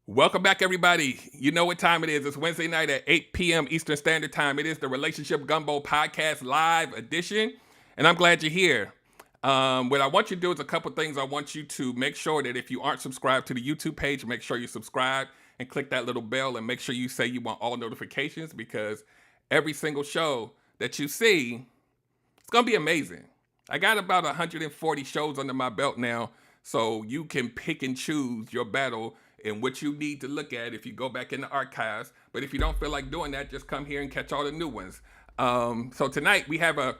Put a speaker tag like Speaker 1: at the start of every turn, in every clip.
Speaker 1: Welcome back, everybody. You know what time it is. It's Wednesday night at 8 p.m. Eastern Standard Time. It is the Relationship Gumbo Podcast Live Edition, and I'm glad you're here. What I want you to do is a couple things. I want you to make sure that if you aren't subscribed to the YouTube page, make sure you subscribe and click that little bell, and make sure you say you want all notifications, because every single show that you see, it's going to be amazing. I got about 140 shows under my belt now, so you can pick and choose your battle and what you need to look at if you go back in the archives. But if you don't feel like doing that, just come here and catch all the new ones. So tonight we have an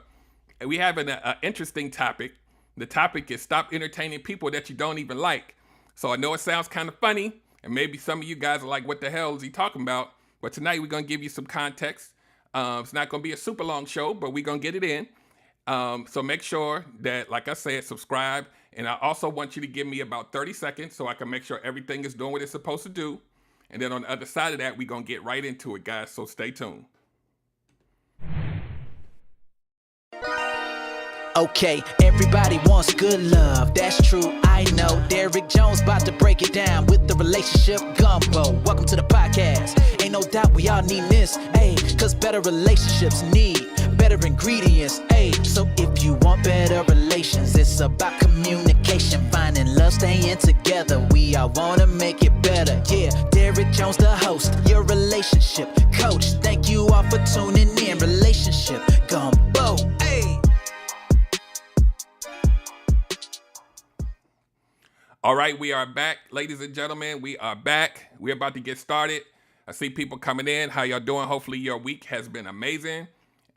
Speaker 1: interesting topic. The topic is stop entertaining people that you don't even like. So I know it sounds kind of funny, and maybe some of you guys are like, what the hell is he talking about? But tonight we're going to give you some context. It's not going to be a super long show, but we're going to get it in. So make sure that, like I said, subscribe. And I also want you to give me about 30 seconds so I can make sure everything is doing what it's supposed to do. And then on the other side of that, we're going to get right into it, guys. So stay tuned.
Speaker 2: Okay, everybody wants good love, that's true, I know. Derek Jones about to break it down with the Relationship Gumbo. Welcome to the podcast. Ain't no doubt we all need this, ayy, cause better relationships need better ingredients, ayy. So if you want better relations, it's about communication, finding love, staying together. We all wanna make it better, yeah. Derek Jones, the host, your relationship coach. Thank you all for tuning in. Relationship Gumbo, ayy.
Speaker 1: All right, we are back, ladies and gentlemen. We are back. We're about to get started. I see people coming in. How y'all doing? Hopefully your week has been amazing.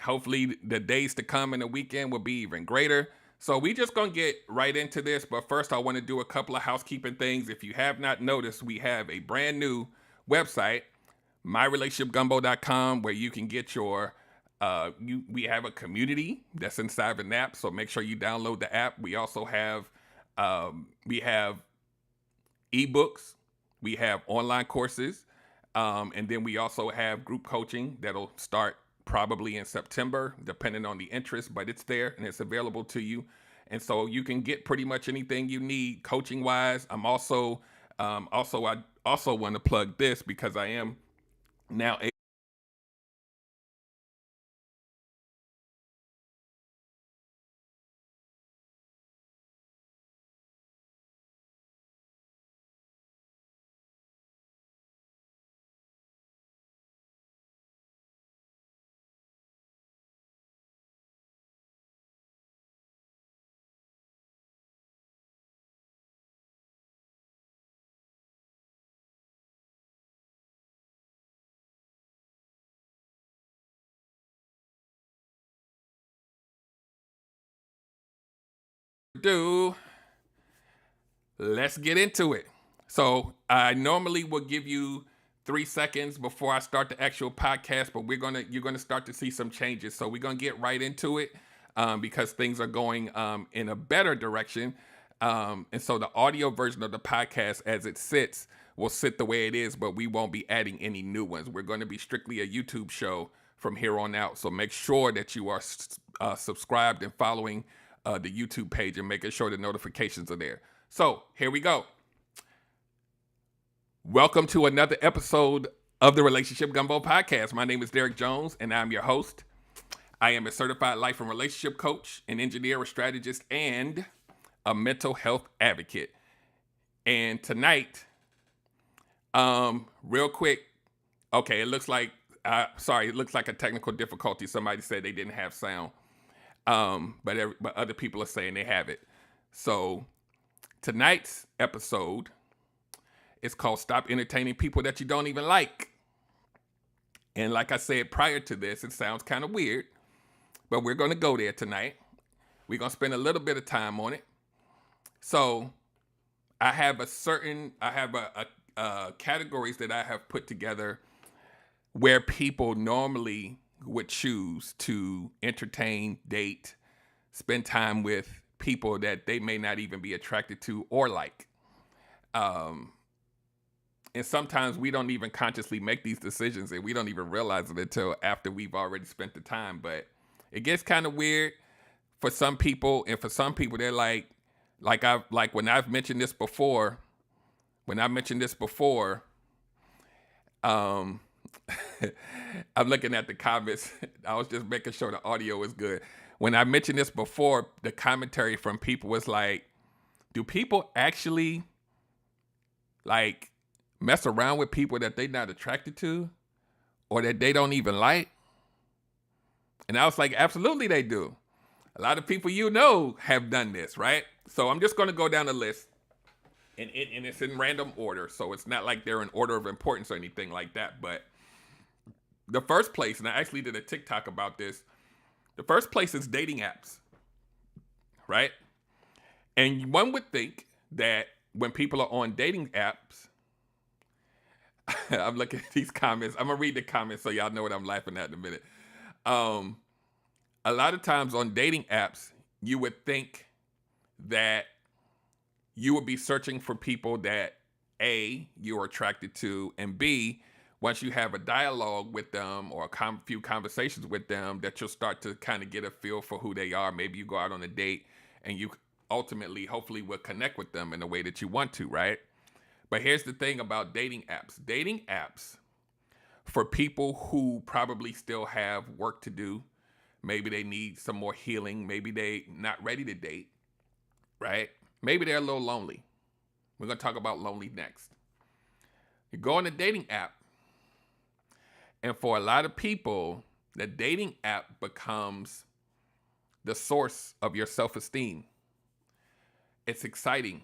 Speaker 1: Hopefully the days to come in the weekend will be even greater. So we just gonna get right into this. But first, I want to do a couple of housekeeping things. If you have not noticed, we have a brand new website, myrelationshipgumbo.com, where you can get your we have a community that's inside of an app. So make sure you download the app. We also have ebooks, we have online courses, and then we also have group coaching that'll start probably in September, depending on the interest, but it's there and it's available to you. And so you can get pretty much anything you need coaching wise. I also want to plug this because I am now let's get into it. So I normally will give you 3 seconds before I start the actual podcast, but you're gonna start to see some changes. So we're gonna get right into it because things are going in a better direction. And so the audio version of the podcast, as it sits, will sit the way it is, but we won't be adding any new ones. We're going to be strictly a YouTube show from here on out. So make sure that you are subscribed and following the YouTube page and making sure the notifications are there. So here we go. Welcome to another episode of the Relationship Gumbo Podcast. My name is Derek Jones, and I'm your host. I am a certified life and relationship coach, an engineer, a strategist, and a mental health advocate. And tonight, real quick, okay, it looks like a technical difficulty. Somebody said they didn't have sound, but other people are saying they have it. So tonight's episode is called Stop Entertaining People That You Don't Even Like. And like I said prior to this, it sounds kind of weird, but we're going to go there tonight. We're going to spend a little bit of time on it. So I have categories that I have put together where people normally would choose to entertain, date, spend time with people that they may not even be attracted to or like. And sometimes we don't even consciously make these decisions, and we don't even realize it until after we've already spent the time. But it gets kind of weird for some people, and for some people, they're like when I've mentioned this before, Um, I'm looking at the comments. I was just making sure the audio is good. When I mentioned this before, the commentary from people was like, do people actually like mess around with people that they're not attracted to or that they don't even like? And I was like, absolutely they do. A lot of people have done this, right? So I'm just going to go down the list. And it's in random order. So it's not like they're in order of importance or anything like that. But the first place, and I actually did a TikTok about this, the first place is dating apps, right? And one would think that when people are on dating apps, I'm looking at these comments. I'm going to read the comments so y'all know what I'm laughing at in a minute. A lot of times on dating apps, you would think that you would be searching for people that A, you're attracted to, and B, once you have a dialogue with them or a few conversations with them, that you'll start to kind of get a feel for who they are. Maybe you go out on a date and you ultimately, hopefully, will connect with them in the way that you want to, right? But here's the thing about dating apps. Dating apps, for people who probably still have work to do, maybe they need some more healing, maybe they not ready to date, right? Maybe they're a little lonely. We're going to talk about lonely next. You go on a dating app, and for a lot of people, the dating app becomes the source of your self-esteem. It's exciting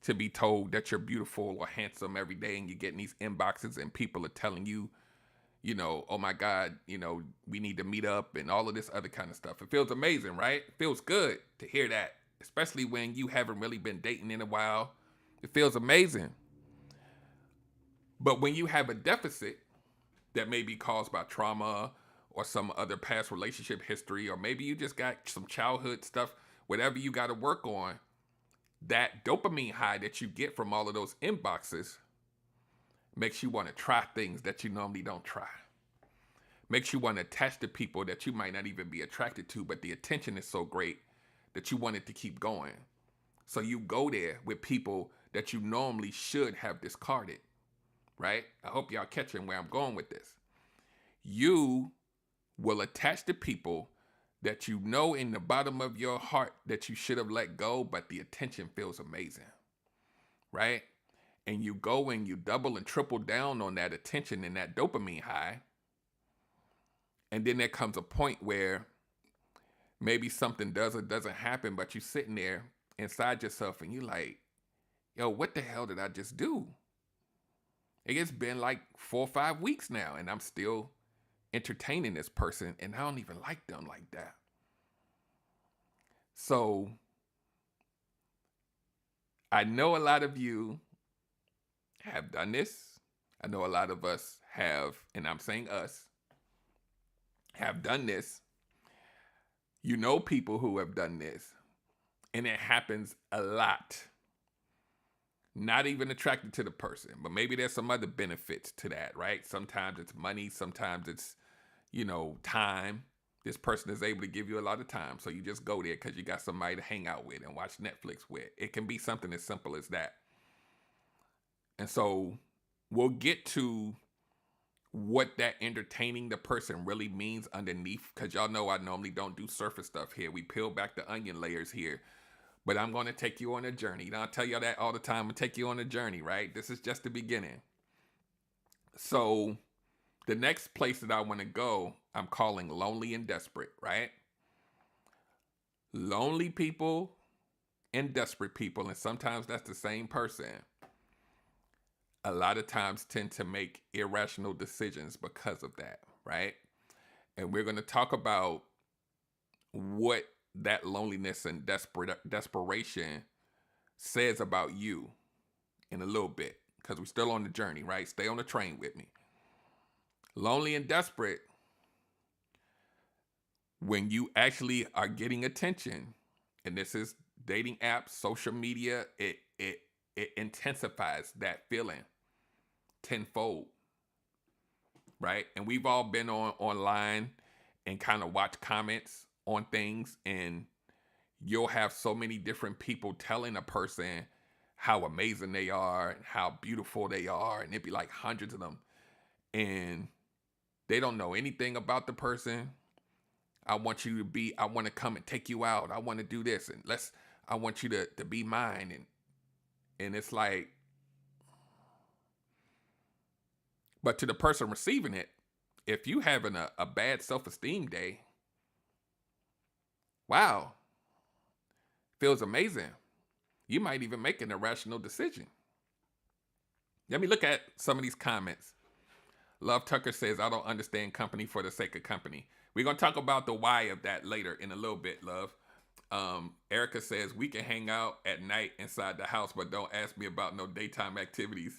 Speaker 1: to be told that you're beautiful or handsome every day, and you're getting these inboxes and people are telling you, oh my God, we need to meet up and all of this other kind of stuff. It feels amazing, right? It feels good to hear that, especially when you haven't really been dating in a while. It feels amazing. But when you have a deficit that may be caused by trauma or some other past relationship history, or maybe you just got some childhood stuff, whatever you got to work on, that dopamine high that you get from all of those inboxes makes you want to try things that you normally don't try. Makes you want to attach to people that you might not even be attracted to, but the attention is so great that you want it to keep going. So you go there with people that you normally should have discarded, right? I hope y'all catching where I'm going with this. You will attach to people that you know in the bottom of your heart that you should have let go, but the attention feels amazing, right? And you go and you double and triple down on that attention and that dopamine high. And then there comes a point where maybe something does or doesn't happen, but you're sitting there inside yourself and you're like, yo, what the hell did I just do? It's been like 4 or 5 weeks now and I'm still entertaining this person and I don't even like them like that. So I know a lot of you have done this. I know a lot of us have, and I'm saying us, have done this. You know people who have done this, and it happens a lot. Not even attracted to the person, but maybe there's some other benefits to that, right? Sometimes it's money, sometimes it's, time. This person is able to give you a lot of time, so you just go there because you got somebody to hang out with and watch Netflix with. It can be something as simple as that. And so we'll get to what that entertaining the person really means underneath, because y'all know I normally don't do surface stuff here. We peel back the onion layers here. But I'm going to take you on a journey. I tell y'all that all the time. I'm going to take you on a journey, right? This is just the beginning. So the next place that I want to go, I'm calling lonely and desperate, right? Lonely people and desperate people, and sometimes that's the same person, a lot of times tend to make irrational decisions because of that, right? And we're going to talk about what that loneliness and desperation says about you in a little bit, because we're still on the journey, right? Stay on the train with me. Lonely and desperate, when you actually are getting attention, and this is dating apps, social media, it intensifies that feeling tenfold, right? And we've all been online and kind of watched comments on things, and you'll have so many different people telling a person how amazing they are and how beautiful they are, and it'd be like hundreds of them. and they don't know anything about the person. I want to come and take you out. I want to do this, and I want you to be mine. And it's like, but to the person receiving it, if you having a bad self-esteem day, wow, feels amazing. You might even make an irrational decision. Let me look at some of these comments. Love Tucker says, I don't understand company for the sake of company. We're going to talk about the why of that later in a little bit, love. Erica says, we can hang out at night inside the house, but don't ask me about no daytime activities.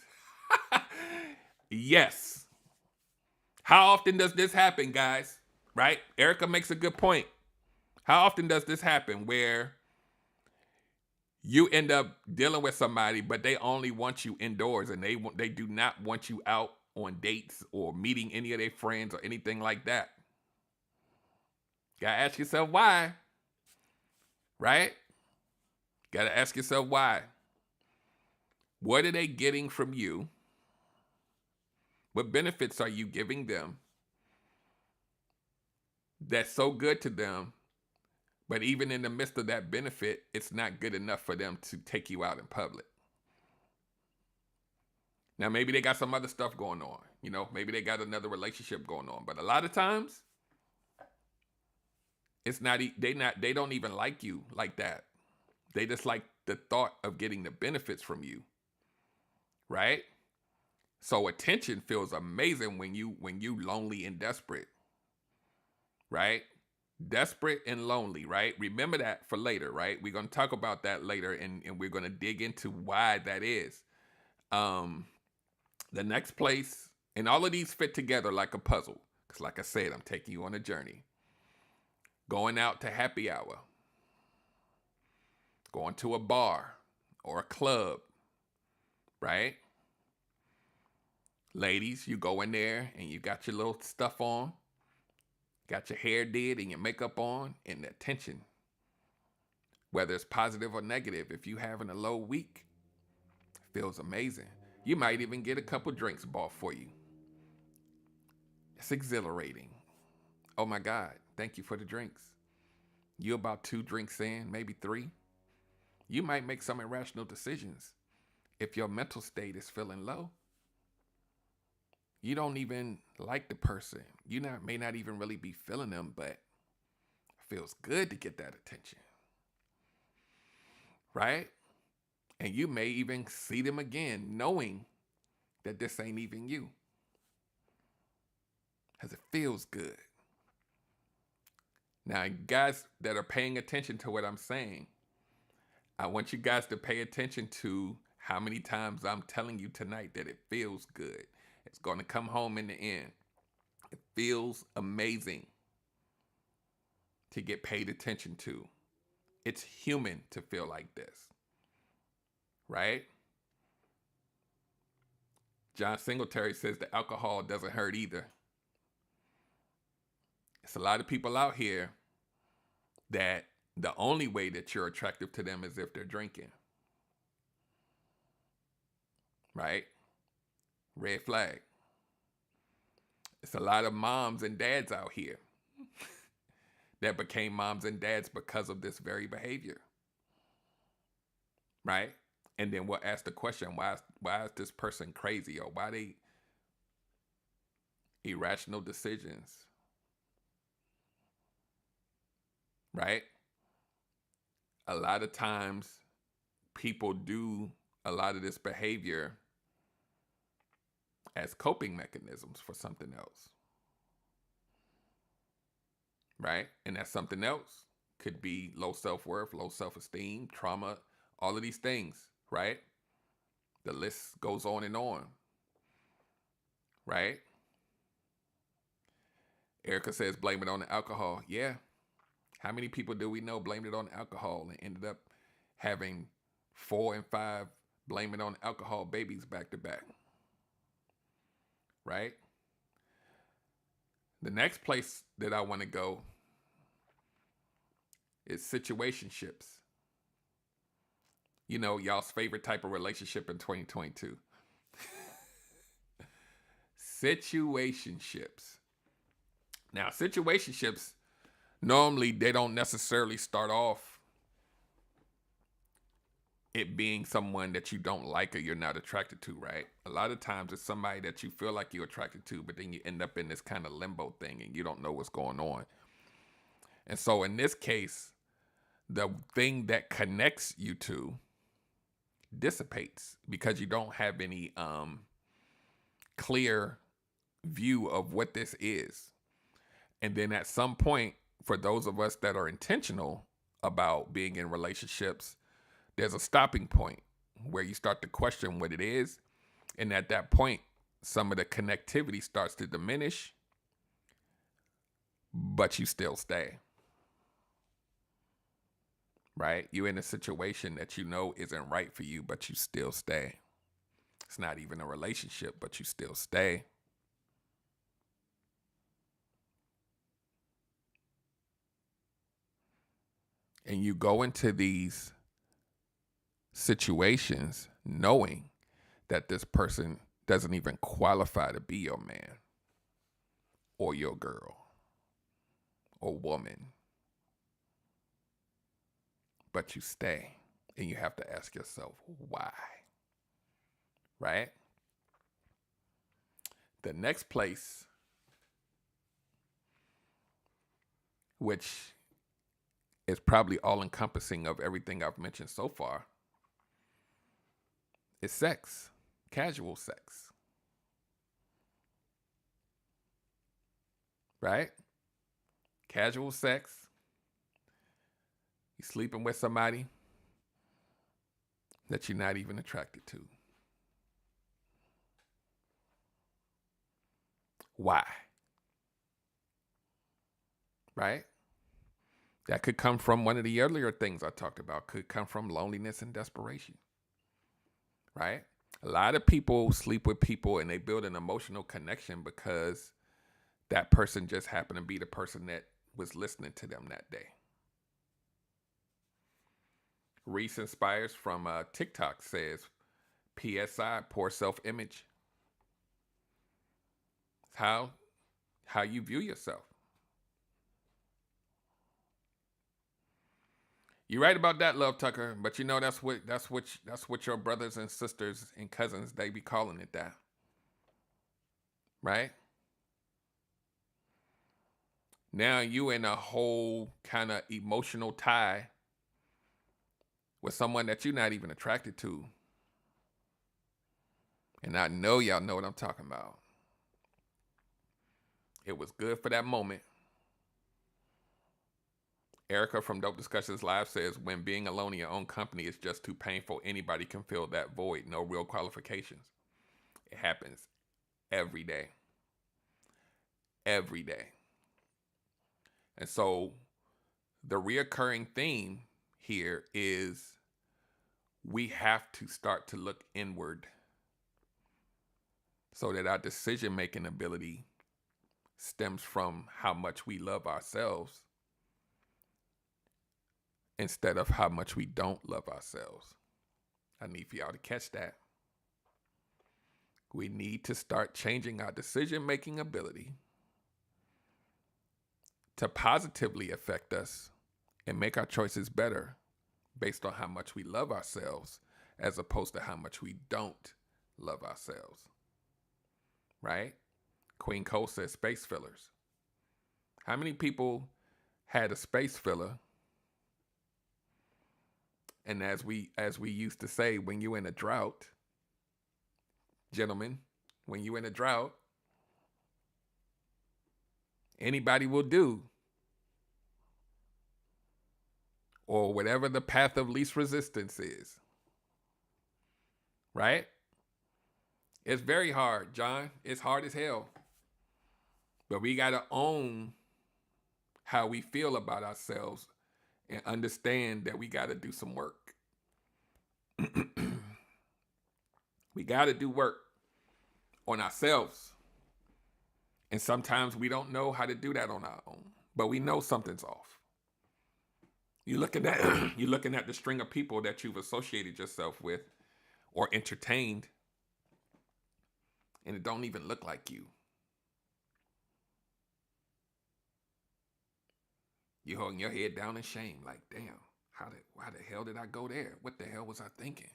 Speaker 1: Yes. How often does this happen, guys? Right? Erica makes a good point. How often does this happen where you end up dealing with somebody, but they only want you indoors and they do not want you out on dates or meeting any of their friends or anything like that? Gotta ask yourself why. Right? Gotta ask yourself why. What are they getting from you? What benefits are you giving them that's so good to them, but even in the midst of that benefit, it's not good enough for them to take you out in public? Now, maybe they got some other stuff going on. Maybe they got another relationship going on. But a lot of times, it's not, they don't even like you like that. They just like the thought of getting the benefits from you. Right? So attention feels amazing when you lonely and desperate. Right? Desperate and lonely, right? Remember that for later, right? We're going to talk about that later, and we're going to dig into why that is. The next place, and all of these fit together like a puzzle. Because like I said, I'm taking you on a journey. Going out to happy hour. Going to a bar or a club, right? Ladies, you go in there and you got your little stuff on. Got your hair did and your makeup on, and the attention, whether it's positive or negative, if you having a low week, feels amazing. You might even get a couple drinks bought for you. It's exhilarating. Oh my God, thank you for the drinks. You about 2 drinks in, maybe 3. You might make some irrational decisions if your mental state is feeling low. You don't even like the person. You may not even really be feeling them, but it feels good to get that attention. Right? And you may even see them again, knowing that this ain't even you. Because it feels good. Now, guys that are paying attention to what I'm saying, I want you guys to pay attention to how many times I'm telling you tonight that it feels good. It's going to come home in the end. It feels amazing to get paid attention to. It's human to feel like this. Right? John Singletary says the alcohol doesn't hurt either. It's a lot of people out here that the only way that you're attractive to them is if they're drinking. Right? Red flag. It's a lot of moms and dads out here that became moms and dads because of this very behavior. Right? And then we'll ask the question, why is this person crazy? Or why they irrational decisions? Right? A lot of times people do a lot of this behavior as coping mechanisms for something else. Right? And that something else could be low self-worth, low self-esteem, trauma, all of these things, right? The list goes on and on. Right? Erica says blame it on the alcohol. Yeah. How many people do we know blamed it on alcohol and ended up having 4 and 5 blame it on alcohol babies back to back? Right? The next place that I want to go is situationships. You know, y'all's favorite type of relationship in 2022. Situationships. Now, situationships, normally they don't necessarily start off it being someone that you don't like or you're not attracted to, right? A lot of times it's somebody that you feel like you're attracted to, but then you end up in this kind of limbo thing and you don't know what's going on. And so in this case, the thing that connects you two dissipates because you don't have any clear view of what this is. And then at some point, for those of us that are intentional about being in relationships, there's a stopping point where you start to question what it is. And at that point, some of the connectivity starts to diminish, but you still stay. Right? You're in a situation that you know isn't right for you, but you still stay. It's not even a relationship, but you still stay. And you go into these situations knowing that this person doesn't even qualify to be your man or your girl or woman. But you stay, and you have to ask yourself, why? Right? The next place, which is probably all-encompassing of everything I've mentioned so far, is sex, casual sex. Right? Casual sex. You're sleeping with somebody that you're not even attracted to. Why? Right? That could come from one of the earlier things I talked about. Could come from loneliness and desperation. Right? A lot of people sleep with people and they build an emotional connection because that person just happened to be the person that was listening to them that day. Reese Inspires from TikTok says, PSI, poor self-image. How you view yourself. You're right about that, Love Tucker, but you know that's what your brothers and sisters and cousins, they be calling it that. Right? Now you in a whole kind of emotional tie with someone that you're not even attracted to. And I know y'all know what I'm talking about. It was good for that moment. Erica from Dope Discussions Live says, when being alone in your own company is just too painful, anybody can fill that void. No real qualifications. It happens every day. Every day. And so the reoccurring theme here is we have to start to look inward so that our decision-making ability stems from how much we love ourselves instead of how much we don't love ourselves. I need for y'all to catch that. We need to start changing our decision-making ability to positively affect us and make our choices better based on how much we love ourselves as opposed to how much we don't love ourselves. Right? Queen Cole says space fillers. How many people had a space filler? And as we used to say, when you're in a drought, gentlemen, when you're in a drought, anybody will do. Or whatever the path of least resistance is. Right? It's very hard, John. It's hard as hell. But we got to own how we feel about ourselves and understand that we got to do some work. We got to do work on ourselves. And sometimes we don't know how to do that on our own, but we know something's off. You're looking at the string of people that you've associated yourself with or entertained, and it don't even look like you. You're holding your head down in shame, like, damn, why the hell did I go there? What the hell was I thinking?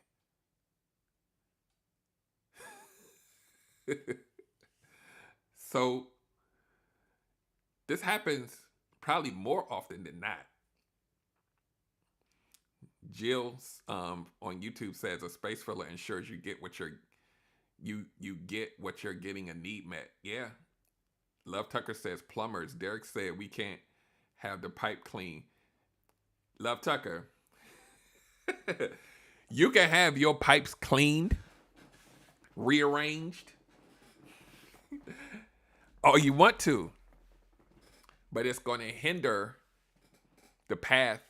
Speaker 1: So this happens probably more often than not. Jill on YouTube says a space filler ensures you get what you get what you're getting a need met. Yeah. Love Tucker says plumbers. Derek said we can't have the pipe clean. Love Tucker, you can have your pipes cleaned, rearranged, all you want to, but it's going to hinder the path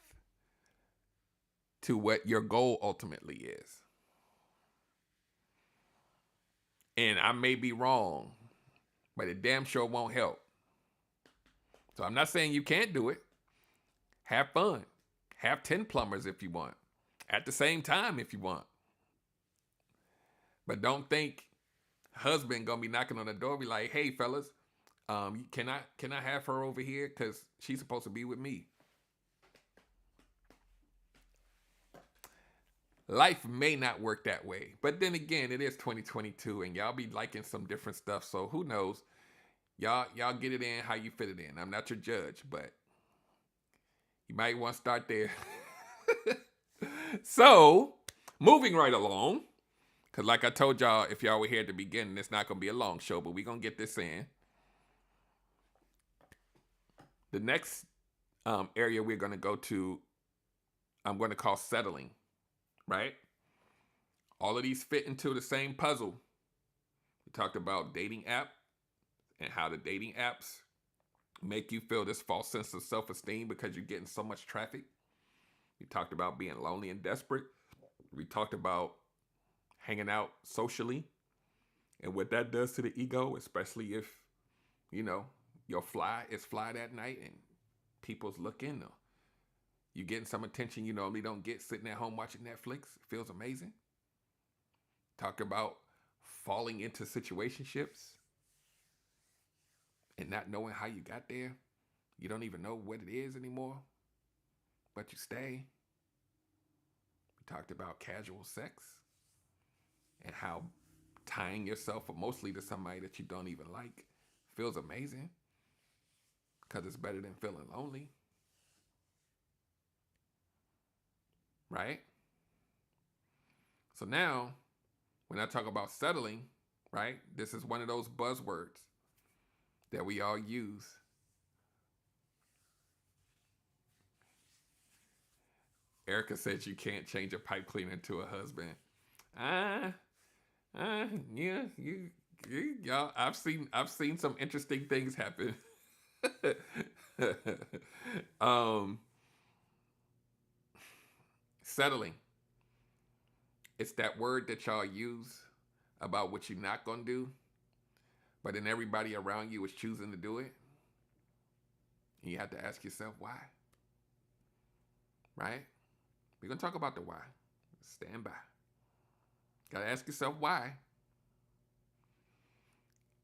Speaker 1: to what your goal ultimately is. And I may be wrong, but it damn sure won't help. So I'm not saying you can't do it. Have fun. Have 10 plumbers if you want. At the same time if you want. But don't think husband gonna be knocking on the door, be like, hey fellas, can I have her over here? Cause she's supposed to be with me. Life may not work that way. But then again, it is 2022 and y'all be liking some different stuff. So who knows? Y'all get it in how you fit it in. I'm not your judge, but you might want to start there. So, moving right along, because like I told y'all, if y'all were here at the beginning, it's not going to be a long show, but we're going to get this in. The next area we're going to go to, I'm going to call settling, right? All of these fit into the same puzzle. We talked about dating app and how the dating apps make you feel this false sense of self-esteem because you're getting so much traffic. We talked about being lonely and desperate. We talked about hanging out socially and what that does to the ego, especially if, you know, your fly is fly that night and people's looking. You getting some attention you normally don't get sitting at home watching Netflix. It feels amazing. Talk about falling into situationships and not knowing how you got there. You don't even know what it is anymore, but you stay. We talked about casual sex and how tying yourself mostly to somebody that you don't even like feels amazing because it's better than feeling lonely. Right? So now, when I talk about settling, right, this is one of those buzzwords that we all use. Erica said you can't change a pipe cleaner to a husband. Yeah, y'all. I've seen some interesting things happen. Settling. It's that word that y'all use about what you're not gonna do, but then everybody around you is choosing to do it. And you have to ask yourself why. Right? We're going to talk about the why. Stand by. Got to ask yourself why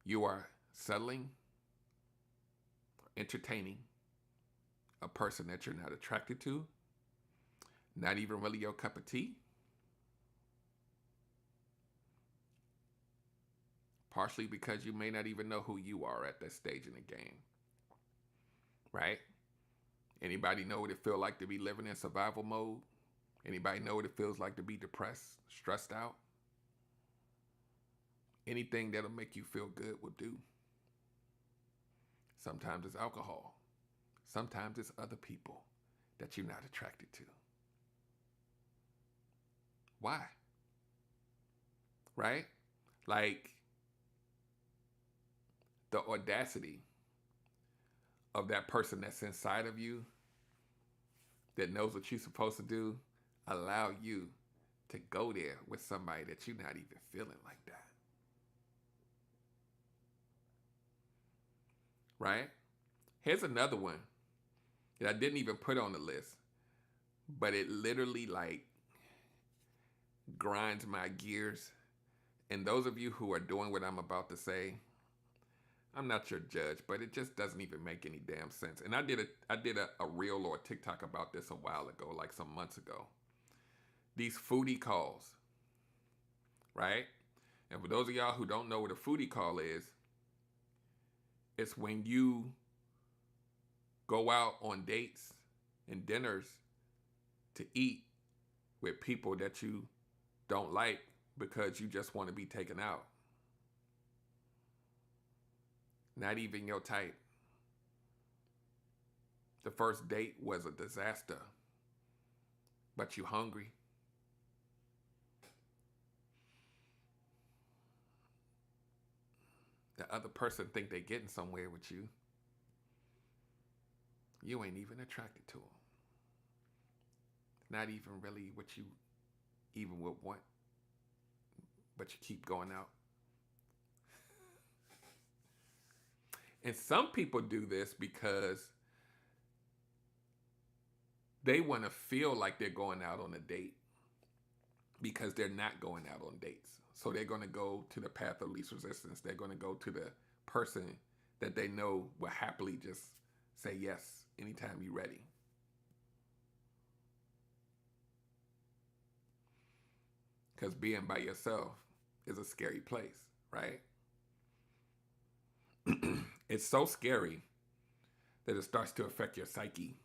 Speaker 1: you are settling, entertaining a person that you're not attracted to, not even really your cup of tea. Partially because you may not even know who you are at that stage in the game. Right? Anybody know what it feels like to be living in survival mode? Anybody know what it feels like to be depressed, stressed out? Anything that'll make you feel good will do. Sometimes it's alcohol. Sometimes it's other people that you're not attracted to. Why? Right? Like the audacity of that person that's inside of you that knows what you're supposed to do, allow you to go there with somebody that you're not even feeling like that. Right? Here's another one that I didn't even put on the list, but it literally like grinds my gears And those of you who are doing what I'm about to say, I'm not your judge, but it just doesn't even make any damn sense. And I did a reel or a TikTok about this a while ago, like some months ago. These foodie calls, right? And for those of y'all who don't know what a foodie call is, it's when you go out on dates and dinners to eat with people that you don't like because you just want to be taken out. Not even your type. The first date was a disaster, but you hungry. The other person think they getting somewhere with you. You ain't even attracted to them. Not even really what you even would want, but you keep going out. And some people do this because they want to feel like they're going out on a date because they're not going out on dates. So they're going to go to the path of least resistance. They're going to go to the person that they know will happily just say yes anytime you're ready. Because being by yourself is a scary place, right? It's so scary that it starts to affect your psyche,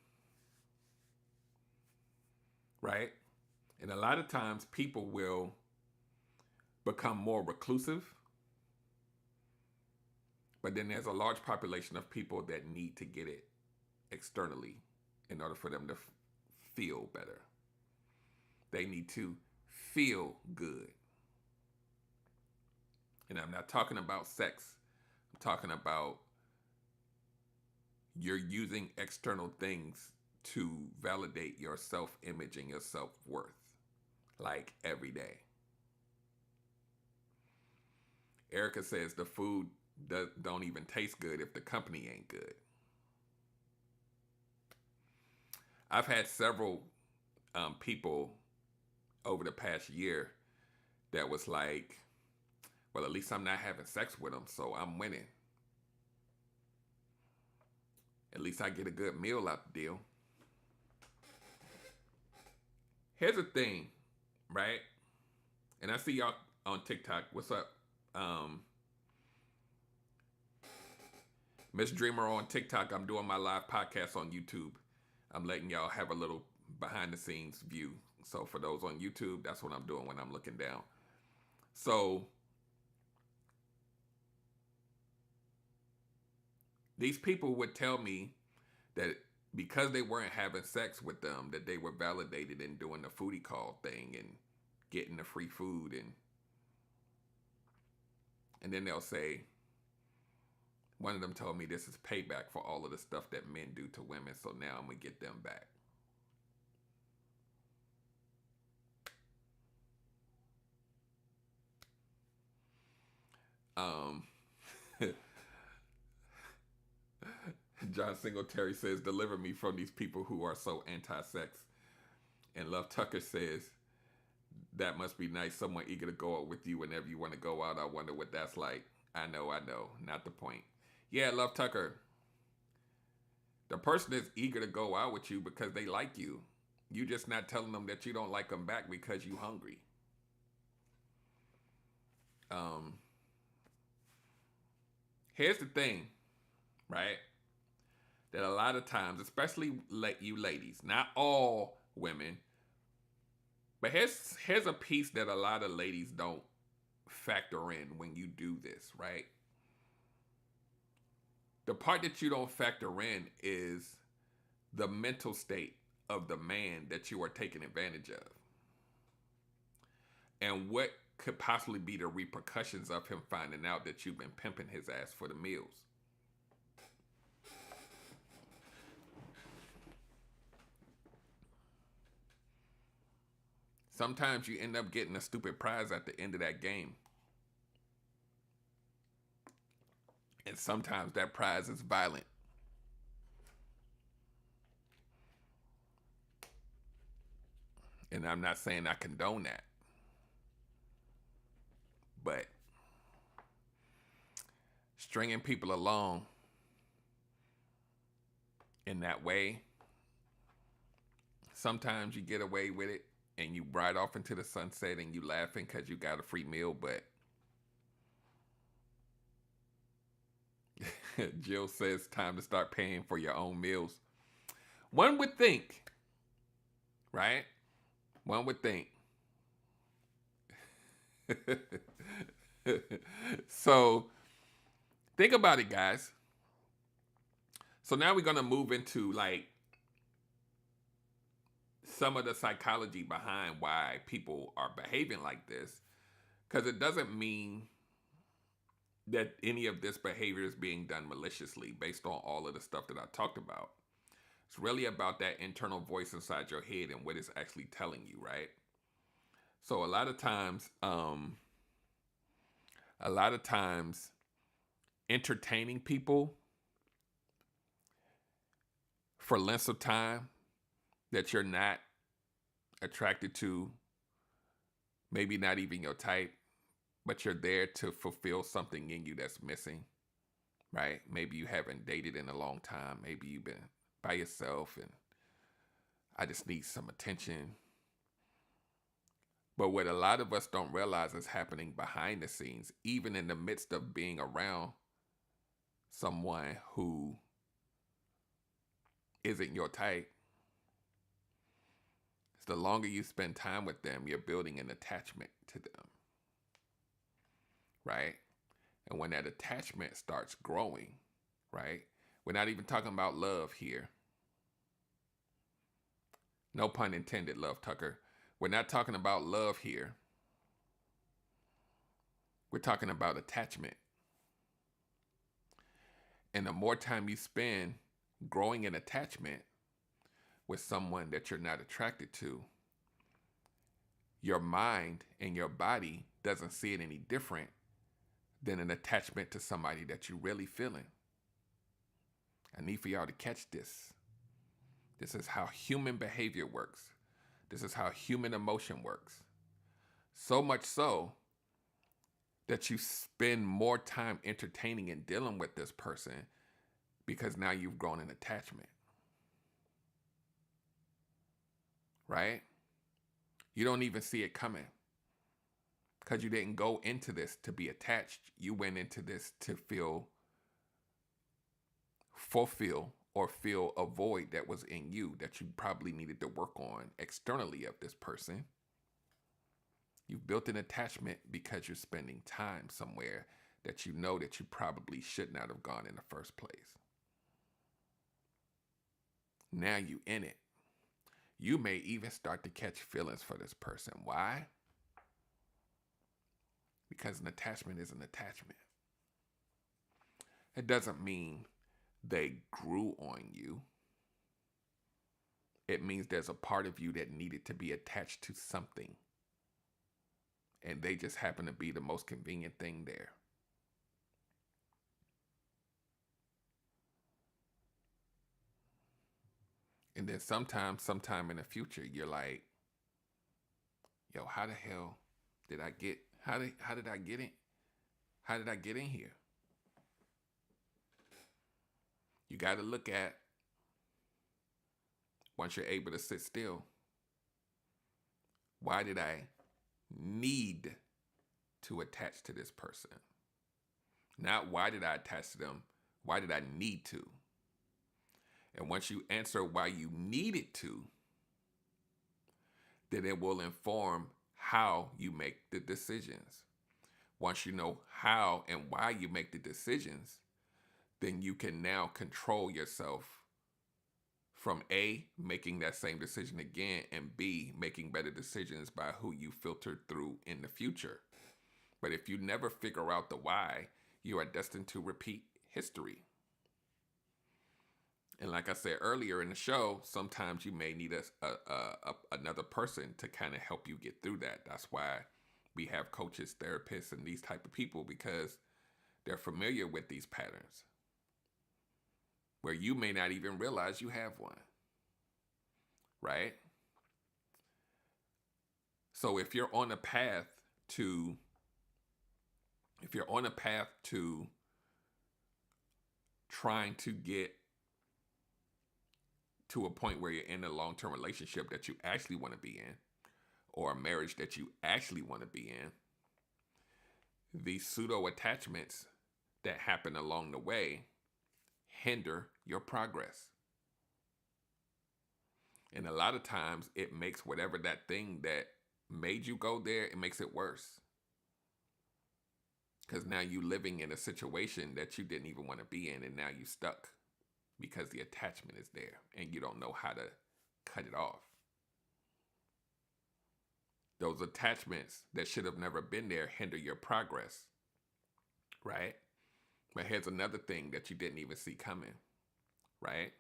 Speaker 1: right? And a lot of times people will become more reclusive, but then there's a large population of people that need to get it externally in order for them to feel better. They need to feel good. And I'm not talking about sex. I'm talking about you're using external things to validate your self-image and your self-worth, like every day. Erica says the food don't even taste good if the company ain't good. I've had several people over the past year that was like, well, at least I'm not having sex with them, so I'm winning. At least I get a good meal out the deal. Here's the thing, right? And I see y'all on TikTok. What's up? Miss Dreamer on TikTok. I'm doing my live podcast on YouTube. I'm letting y'all have a little behind the scenes view. So for those on YouTube, that's what I'm doing when I'm looking down. So these people would tell me that because they weren't having sex with them, that they were validated in doing the foodie call thing and getting the free food. And then they'll say, one of them told me this is payback for all of the stuff that men do to women, so now I'm going to get them back. John Singletary says, deliver me from these people who are so anti-sex. And Love Tucker says, that must be nice. Someone eager to go out with you whenever you want to go out. I wonder what that's like. I know. Not the point. Yeah, Love Tucker. The person is eager to go out with you because they like you. You just not telling them that you don't like them back because you hungry. Here's the thing, right? That a lot of times, especially you ladies, not all women, but here's a piece that a lot of ladies don't factor in when you do this, right? The part that you don't factor in is the mental state of the man that you are taking advantage of. And what could possibly be the repercussions of him finding out that you've been pimping his ass for the meals. Sometimes you end up getting a stupid prize at the end of that game. And sometimes that prize is violent. And I'm not saying I condone that. But stringing people along in that way, sometimes you get away with it and you ride off into the sunset and you laughing because you got a free meal. But Jill says time to start paying for your own meals. One would think, right? One would think. So think about it, guys. So now we're going to move into like some of the psychology behind why people are behaving like this. Because it doesn't mean that any of this behavior is being done maliciously based on all of the stuff that I talked about. It's really about that internal voice inside your head and what it's actually telling you, right? So a lot of times entertaining people for lengths of time that you're not attracted to, maybe not even your type, but you're there to fulfill something in you that's missing, right? Maybe you haven't dated in a long time. Maybe you've been by yourself and I just need some attention. But what a lot of us don't realize is happening behind the scenes, even in the midst of being around someone who isn't your type. It's the longer you spend time with them, you're building an attachment to them, right? And when that attachment starts growing, right? We're not even talking about love here. No pun intended, Love Tucker. We're not talking about love here. We're talking about attachment. And the more time you spend growing an attachment with someone that you're not attracted to, your mind and your body doesn't see it any different than an attachment to somebody that you're really feeling. I need for y'all to catch this. This is how human behavior works. This is how human emotion works. So much so that you spend more time entertaining and dealing with this person because now you've grown an attachment. Right? You don't even see it coming because you didn't go into this to be attached. You went into this to fulfill or fill a void that was in you that you probably needed to work on externally of this person. You've built an attachment because you're spending time somewhere that you know that you probably should not have gone in the first place. Now you in it. You may even start to catch feelings for this person. Why? Because an attachment is an attachment. It doesn't mean they grew on you. It means there's a part of you that needed to be attached to something. And they just happen to be the most convenient thing there. And then sometime in the future, you're like, yo, how the hell did I get, how did I get in? How did I get in here? You got to look at, once you're able to sit still, why did I need to attach to this person? Not why did I attach to them? Why did I need to? And once you answer why you needed to, then it will inform how you make the decisions. Once you know how and why you make the decisions, then you can now control yourself from A, making that same decision again, and B, making better decisions by who you filtered through in the future. But if you never figure out the why, you are destined to repeat history. And like I said earlier in the show, sometimes you may need another person to kind of help you get through that. That's why we have coaches, therapists, and these type of people, because they're familiar with these patterns where you may not even realize you have one, right? So if you're on a path to if you're on a path to trying to get to a point where you're in a long-term relationship that you actually want to be in, or a marriage that you actually want to be in, these pseudo attachments that happen along the way hinder your progress. And a lot of times it makes whatever that thing that made you go there, it makes it worse. Because now you're living in a situation that you didn't even want to be in, and now you're stuck because the attachment is there and you don't know how to cut it off. Those attachments that should have never been there hinder your progress, right? But here's another thing that you didn't even see coming, right?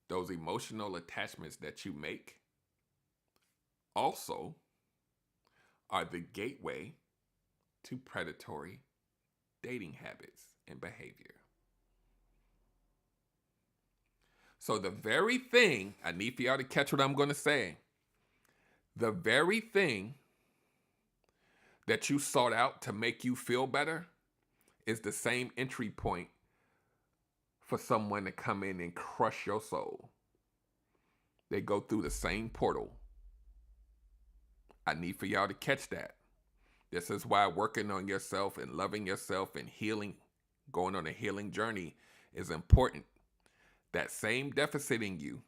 Speaker 1: Those emotional attachments that you make also are the gateway to predatory dating habits and behavior. So the very thing, I need for y'all to catch what I'm going to say. The very thing that you sought out to make you feel better is the same entry point for someone to come in and crush your soul. They go through the same portal. I need for y'all to catch that. This is why working on yourself and loving yourself and healing, going on a healing journey is important. That same deficit in you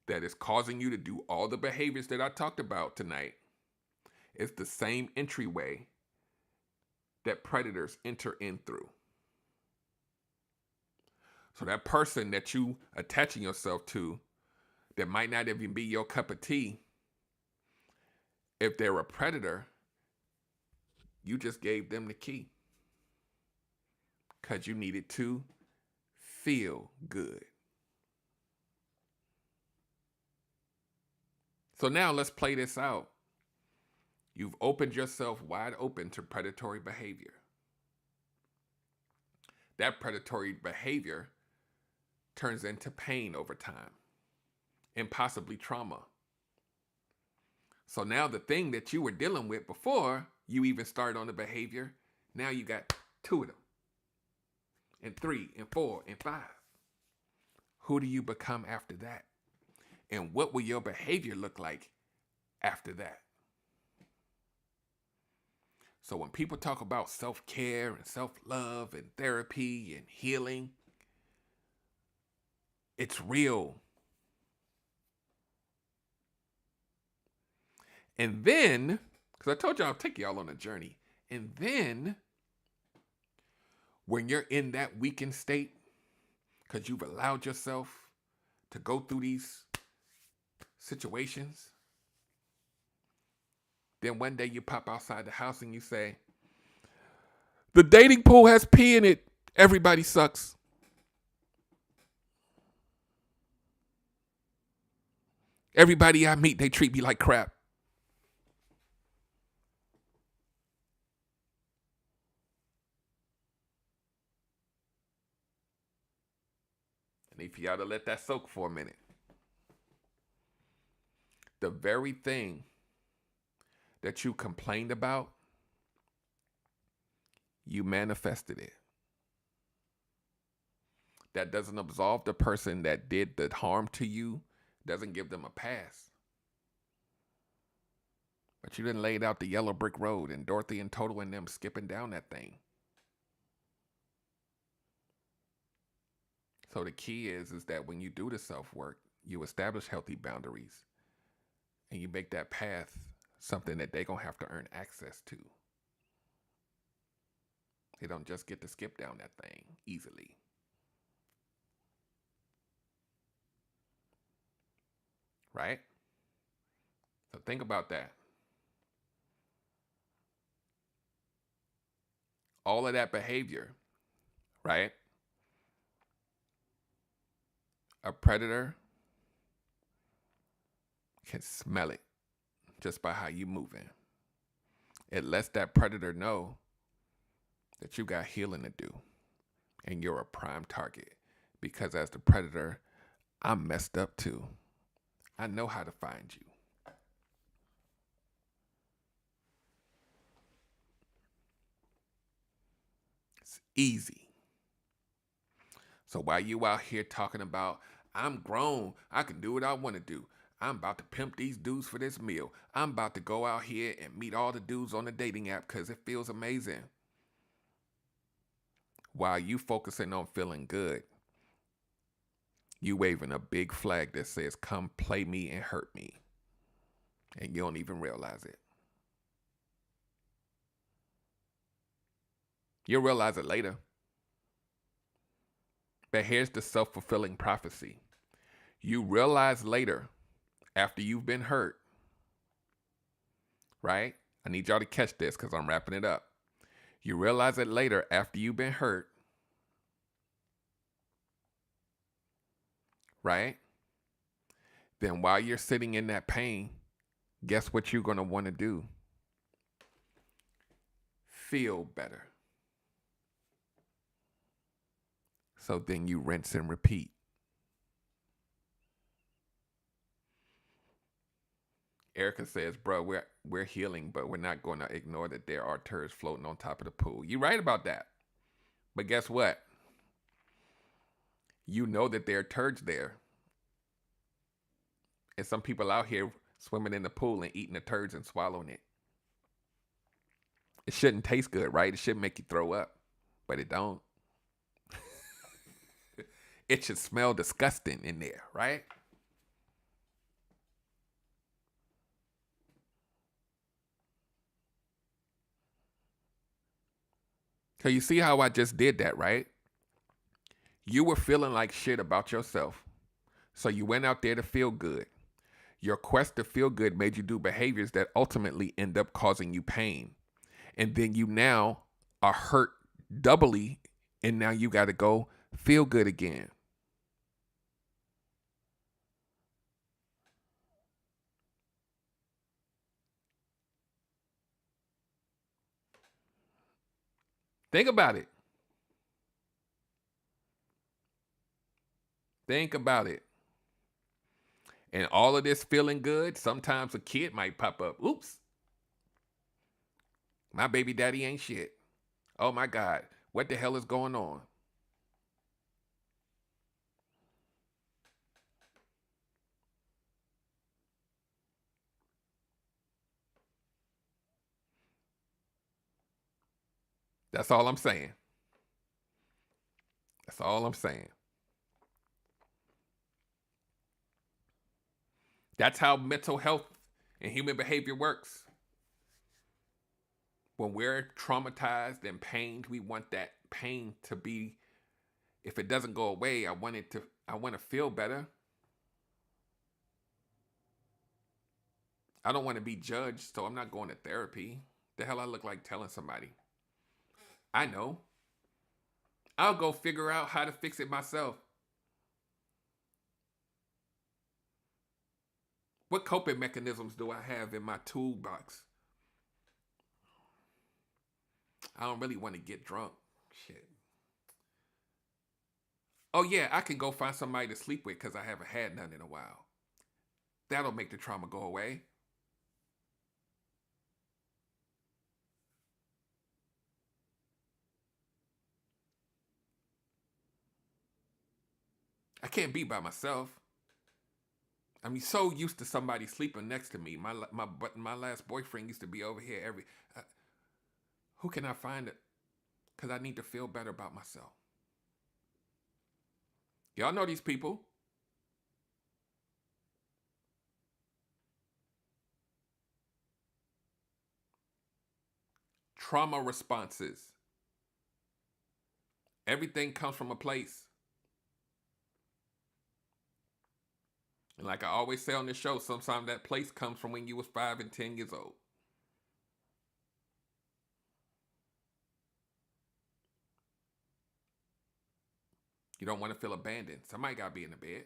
Speaker 1: that is causing you to do all the behaviors that I talked about tonight is the same entryway that predators enter in through. So that person that you attaching yourself to that might not even be your cup of tea, if they're a predator, you just gave them the key because you needed to feel good. So now let's play this out. You've opened yourself wide open to predatory behavior. That predatory behavior turns into pain over time and possibly trauma. So now the thing that you were dealing with before you even started on the behavior, now you got 2 of them, and 3, and 4, and 5. Who do you become after that? And what will your behavior look like after that? So when people talk about self-care and self-love and therapy and healing, it's real. And then, because I told y'all I'll take y'all on a journey. And then, when you're in that weakened state, because you've allowed yourself to go through these situations, then one day you pop outside the house and you say, the dating pool has pee in it. Everybody sucks. Everybody I meet, they treat me like crap. I need for y'all to let that soak for a minute. The very thing that you complained about, you manifested it. That doesn't absolve the person that did the harm to you, doesn't give them a pass. But you done laid out the yellow brick road and Dorothy and Toto and them skipping down that thing. So the key is that when you do the self-work, you establish healthy boundaries and you make that path something that they're going to have to earn access to. They don't just get to skip down that thing easily. Right? So think about that. All of that behavior, right? A predator can smell it just by how you moving. It lets that predator know that you got healing to do and you're a prime target. Because as the predator, I'm messed up too. I know how to find you. It's easy. So while you out here talking about, I'm grown, I can do what I want to do. I'm about to pimp these dudes for this meal. I'm about to go out here and meet all the dudes on the dating app because it feels amazing. While you focusing on feeling good, you waving a big flag that says, come play me and hurt me. And you don't even realize it. You'll realize it later. But here's the self-fulfilling prophecy. You realize later, after you've been hurt, right? I need y'all to catch this because I'm wrapping it up. You realize it later after you've been hurt, right? Then while you're sitting in that pain, guess what you're going to want to do? Feel better. So then you rinse and repeat. Erica says, bro, we're healing, but we're not going to ignore that there are turds floating on top of the pool. You're right about that. But guess what? You know that there are turds there. And some people out here swimming in the pool and eating the turds and swallowing it. It shouldn't taste good, right? It should make you throw up, but it don't. It should smell disgusting in there, right? So you see how I just did that, right? You were feeling like shit about yourself. So you went out there to feel good. Your quest to feel good made you do behaviors that ultimately end up causing you pain. And then you now are hurt doubly, and now you got to go feel good again. Think about it. Think about it. And all of this feeling good, sometimes a kid might pop up. Oops. My baby daddy ain't shit. Oh my God. What the hell is going on? That's all I'm saying. That's all I'm saying. That's how mental health and human behavior works. When we're traumatized and pained, we want that pain to be, if it doesn't go away, I want to feel better. I don't want to be judged, so I'm not going to therapy. The hell I look like telling somebody? I know. I'll go figure out how to fix it myself. What coping mechanisms do I have in my toolbox? I don't really want to get drunk. Shit. Oh yeah, I can go find somebody to sleep with because I haven't had none in a while. That'll make the trauma go away. I can't be by myself. I mean, so used to somebody sleeping next to me. My last boyfriend used to be over here every. Who can I find it? Because I need to feel better about myself. Y'all know these people. Trauma responses. Everything comes from a place. And like I always say on this show, sometimes that place comes from when you was 5 and 10 years old. You don't want to feel abandoned. Somebody got to be in the bed.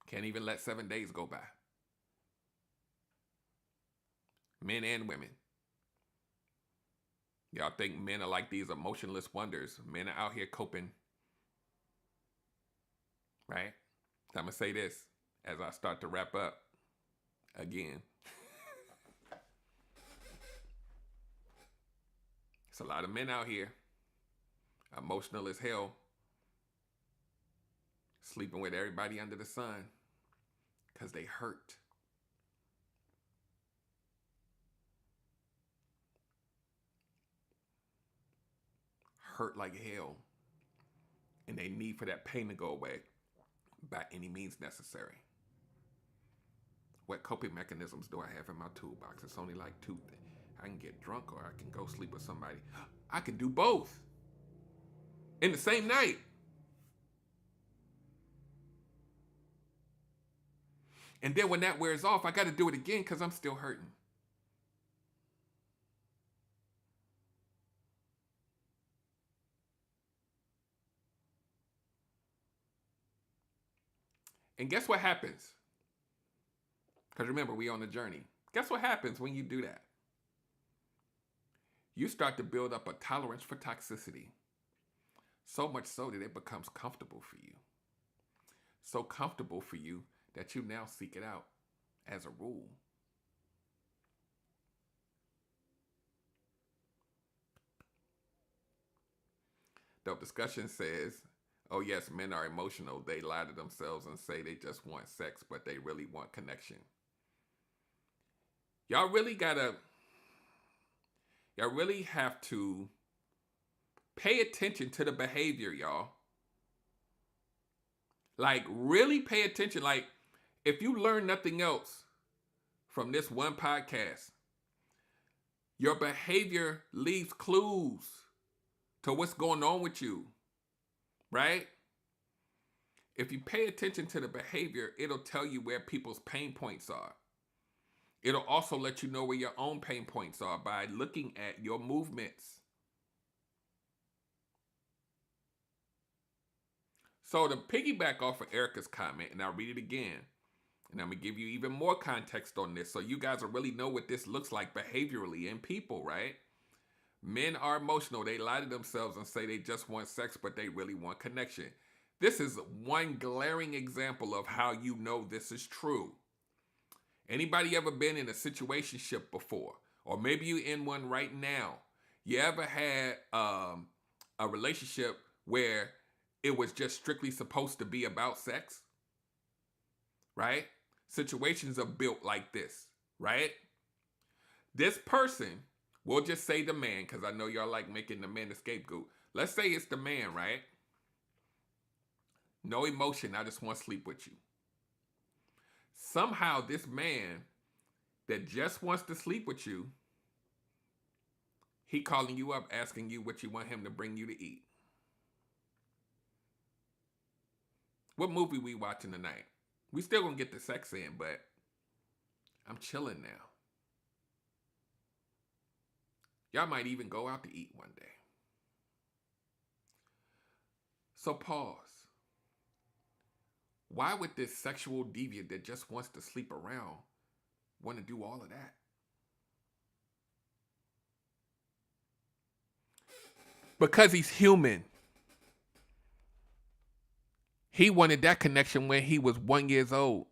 Speaker 1: Can't even let 7 days go by. Men and women. Y'all think men are like these emotionless wonders. Men are out here coping. Right? I'm going to say this as I start to wrap up again. There's a lot of men out here, emotional as hell, sleeping with everybody under the sun because they hurt. Hurt like hell. And they need for that pain to go away by any means necessary. What coping mechanisms do I have in my toolbox? It's only like two. I can get drunk or I can go sleep with somebody. I can do both in the same night. And then when that wears off, I got to do it again because I'm still hurting. And guess what happens? Because remember, we on a journey. Guess what happens when you do that? You start to build up a tolerance for toxicity. So much so that it becomes comfortable for you. So comfortable for you that you now seek it out as a rule. Dope Discussion says, oh yes, men are emotional. They lie to themselves and say they just want sex, but they really want connection. Y'all really have to pay attention to the behavior, y'all. Like, really pay attention. Like, if you learn nothing else from this one podcast, your behavior leaves clues to what's going on with you, right? If you pay attention to the behavior, it'll tell you where people's pain points are. It'll also let you know where your own pain points are by looking at your movements. So to piggyback off of Erica's comment, and I'll read it again, and I'm going to give you even more context on this so you guys will really know what this looks like behaviorally in people, right? Men are emotional. They lie to themselves and say they just want sex, but they really want connection. This is one glaring example of how you know this is true. Anybody ever been in a situationship before? Or maybe you're in one right now. You ever had a relationship where it was just strictly supposed to be about sex? Right? Situations are built like this, right? This person, we'll just say the man, because I know y'all like making the man the scapegoat. Let's say it's the man, right? No emotion, I just want to sleep with you. Somehow this man that just wants to sleep with you, he calling you up asking you what you want him to bring you to eat. What movie we watching tonight? We still gonna get the sex in, but I'm chilling now. Y'all might even go out to eat one day. So pause. Why would this sexual deviant that just wants to sleep around want to do all of that? Because he's human. He wanted that connection when he was 1 year old.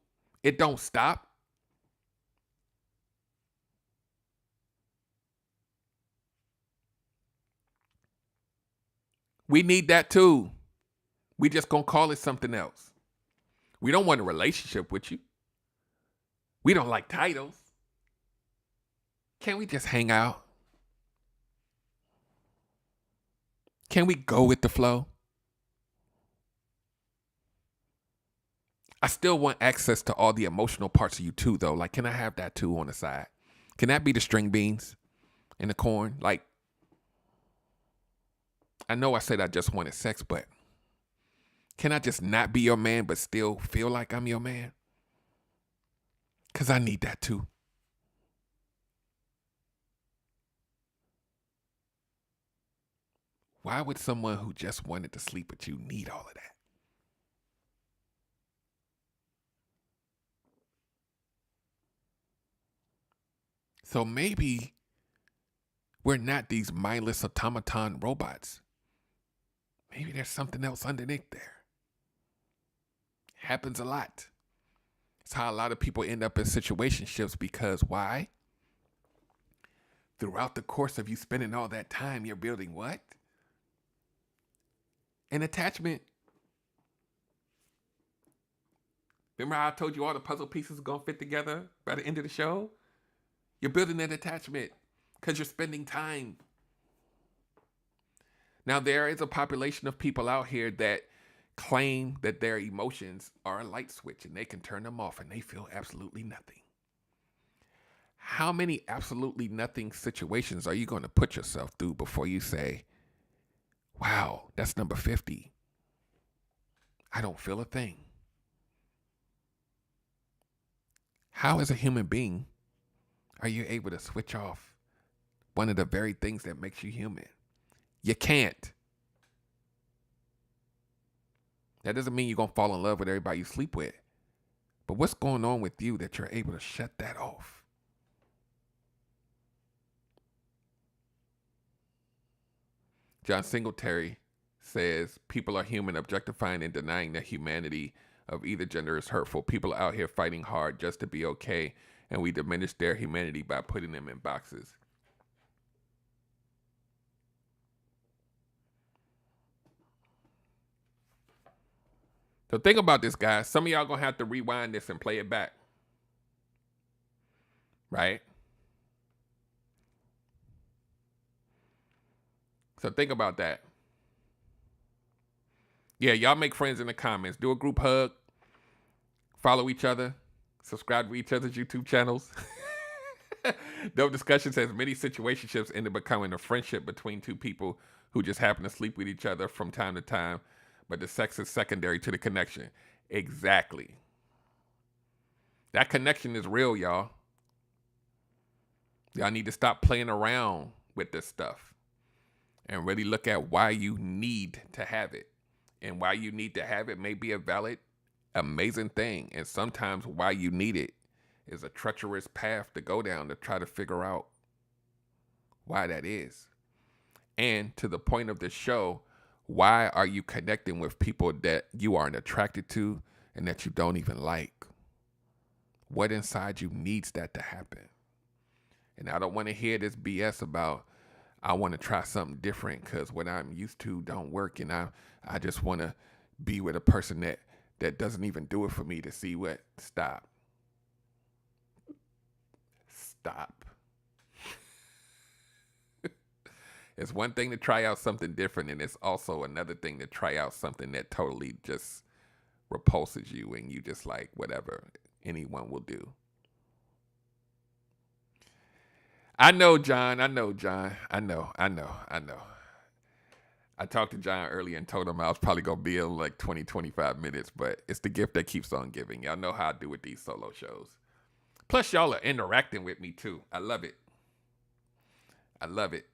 Speaker 1: It don't stop. We need that too. We just gonna call it something else. We don't want a relationship with you. We don't like titles. Can't we just hang out? Can we go with the flow? I still want access to all the emotional parts of you too, though. Like, can I have that too on the side? Can that be the string beans and the corn? Like, I know I said I just wanted sex, but can I just not be your man but still feel like I'm your man? Because I need that too. Why would someone who just wanted to sleep with you need all of that? So maybe we're not these mindless automaton robots. Maybe there's something else underneath there. Happens a lot. It's how a lot of people end up in situationships because why? throughout the course of you spending all that time, you're building what? An attachment. Remember how I told you all the puzzle pieces are going to fit together by the end of the show? You're building an attachment because you're spending time. Now, there is a population of people out here that claim that their emotions are a light switch and they can turn them off and they feel absolutely nothing. How many absolutely nothing situations are you going to put yourself through before you say, wow, that's number 50. I don't feel a thing. How, as a human being, are you able to switch off one of the very things that makes you human? You can't. That doesn't mean you're going to fall in love with everybody you sleep with. But what's going on with you that you're able to shut that off? John Singletary says, people are human, objectifying and denying the humanity of either gender is hurtful. People out here fighting hard just to be okay, and we diminish their humanity by putting them in boxes. So think about this, guys. Some of y'all gonna have to rewind this and play it back. Right? So think about that. Yeah, y'all make friends in the comments. Do a group hug. Follow each other. Subscribe to each other's YouTube channels. Dope Discussion says many situationships end up becoming a friendship between two people who just happen to sleep with each other from time to time, but the sex is secondary to the connection. Exactly. That connection is real, y'all. Y'all need to stop playing around with this stuff and really look at why you need to have it. And why you need to have it may be a valid, amazing thing. And sometimes why you need it is a treacherous path to go down to try to figure out why that is. And to the point of the show, why are you connecting with people that you aren't attracted to and that you don't even like? What inside you needs that to happen? And I don't want to hear this BS about, I want to try something different because what I'm used to don't work, and I just want to be with a person that doesn't even do it for me to see what. Stop. It's one thing to try out something different, and it's also another thing to try out something that totally just repulses you and you just like, whatever, anyone will do. I know, John. I know. I talked to John earlier and told him I was probably going to be in like 20, 25 minutes, but it's the gift that keeps on giving. Y'all know how I do with these solo shows. Plus, y'all are interacting with me, too. I love it.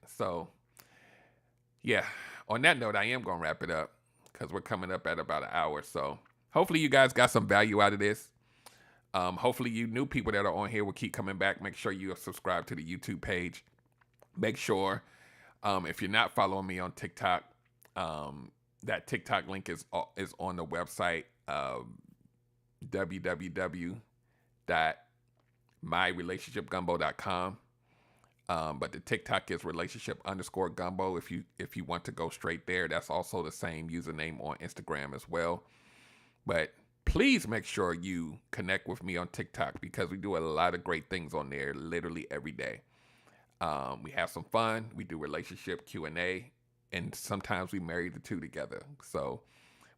Speaker 1: So, yeah, on that note, I am going to wrap it up because we're coming up at about an hour. So, hopefully you guys got some value out of this. Hopefully you new people that are on here will keep coming back. Make sure you are subscribed to the YouTube page. Make sure, if you're not following me on TikTok, that TikTok link is on the website, www.myrelationshipgumbo.com. But the TikTok is relationship_gumbo. If you want to go straight there, that's also the same username on Instagram as well. But please make sure you connect with me on TikTok because we do a lot of great things on there literally every day. We have some fun. We do relationship Q&A, and sometimes we marry the two together. So,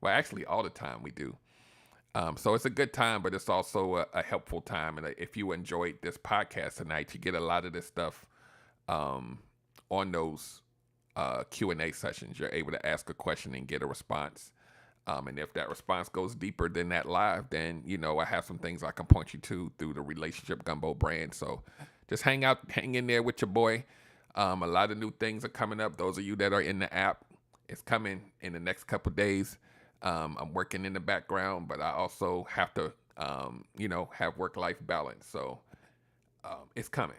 Speaker 1: well, actually all the time we do. So it's a good time, but it's also a helpful time. And if you enjoyed this podcast tonight, you get a lot of this stuff on those Q&A sessions. You're able to ask a question and get a response. And if that response goes deeper than that live, then, I have some things I can point you to through the Relationship Gumbo brand. So just hang in there with your boy. A lot of new things are coming up. Those of you that are in the app, it's coming in the next couple of days. I'm working in the background, but I also have to, have work-life balance. So it's coming.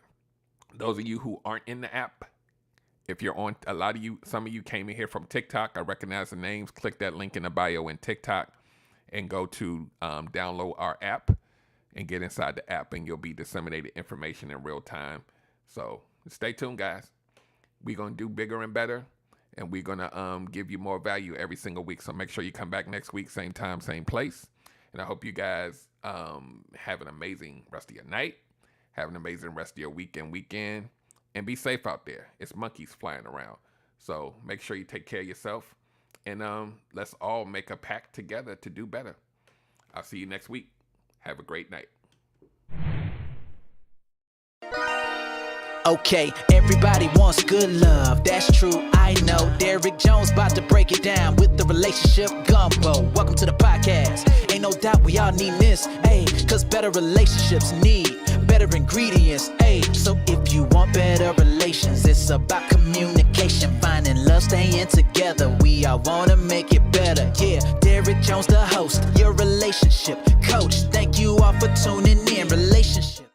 Speaker 1: Those of you who aren't in the app, if you're on, some of you came in here from TikTok. I recognize the names. Click that link in the bio in TikTok and go to download our app and get inside the app, and you'll be disseminated information in real time. So Stay tuned, guys. We're going to do bigger and better, and we're going to give you more value every single week. So make sure you come back next week, same time, same place. And I hope you guys have an amazing rest of your night, have an amazing rest of your weekend, and be safe out there. It's monkeys flying around. So make sure you take care of yourself, and let's all make a pact together to do better. I'll see you next week. Have a great night.
Speaker 2: Okay, everybody wants good love, that's true, I know. Derrick Jones about to break it down with the relationship gumbo. Welcome to the podcast. Ain't no doubt we all need this, ayy, cause better relationships need better ingredients, ayy. So if you want better relations, it's about communication, finding love, staying together. We all wanna make it better, yeah. Derrick Jones, the host, your relationship coach. Thank you all for tuning in. Relationship.